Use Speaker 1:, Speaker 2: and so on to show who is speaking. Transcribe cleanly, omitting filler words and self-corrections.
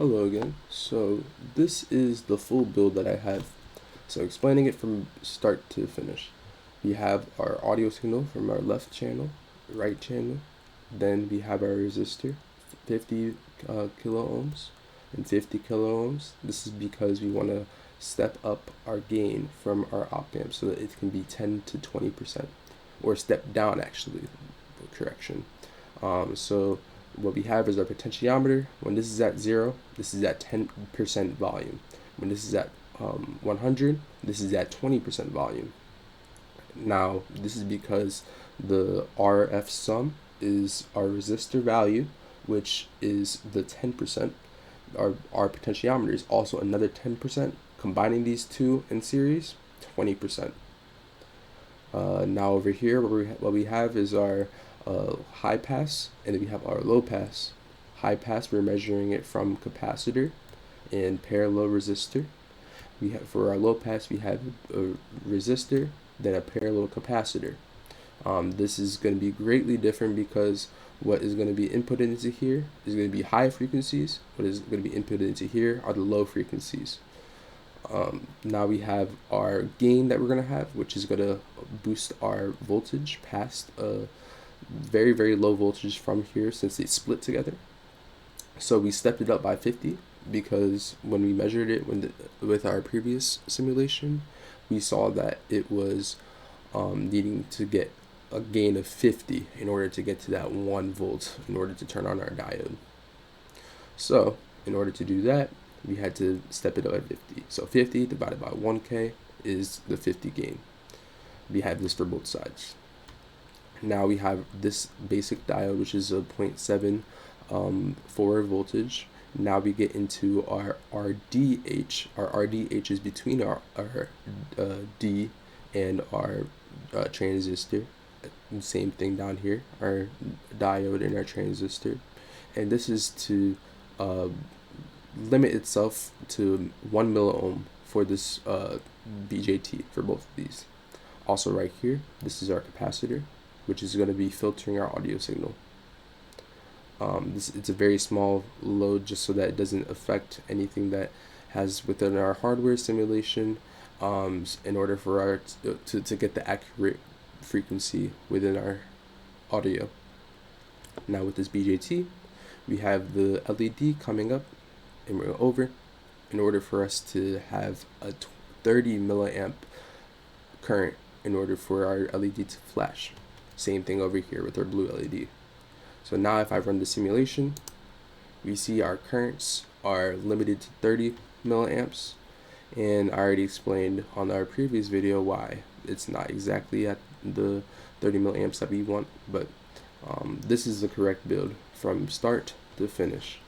Speaker 1: Hello again. So this is the full build that I have. So explaining it from start to finish. We have our audio signal from our left channel, right channel. Then we have our resistor, 50 kilo ohms and 50 kilo ohms. This is because we want to step up our gain from our op amp so that it can be 10 to 20%, or step down actually, correction. So what we have is our potentiometer. When this is at 0, this is at 10% volume. When this is at 100, this is at 20% volume. Now, this is because the RF sum is our resistor value, which is the 10%. Our potentiometer is also another 10%. Combining these two in series, 20%. Now over here, what we have is our high pass, and then we have our low pass. High pass, we're measuring it from capacitor and parallel resistor. We have, for our low pass, we have a resistor, then a parallel capacitor. This is going to be greatly different because what is going to be inputted into here is going to be high frequencies. What is going to be inputted into here are the low frequencies. Now we have our gain that we're going to have, which is going to boost our voltage past a very, very low voltage from here since they split together. So we stepped it up by 50 because when we measured it with our previous simulation, we saw that it was needing to get a gain of 50 in order to get to that 1 volt in order to turn on our diode. So in order to do that, we had to step it up at 50. So 50 divided by 1K is the 50 gain. We have this for both sides. Now we have this basic diode, which is a 0.7 forward voltage. Now we get into our RDH. Our RDH is between our D and our transistor. Same thing down here, our diode and our transistor. And this is to limit itself to 1 milliohm for this BJT for both of these. Also right here, this is our capacitor, which is going to be filtering our audio signal. It's a very small load just so that it doesn't affect anything that has within our hardware simulation in order for our to get the accurate frequency within our audio. Now with this BJT, we have the LED coming up and we're over in order for us to have a 30 milliamp current in order for our LED to flash. Same thing over here with our blue LED. So now if I run the simulation, we see our currents are limited to 30 milliamps, and I already explained on our previous video why it's not exactly at the 30 milliamps that we want, but this is the correct build from start to finish.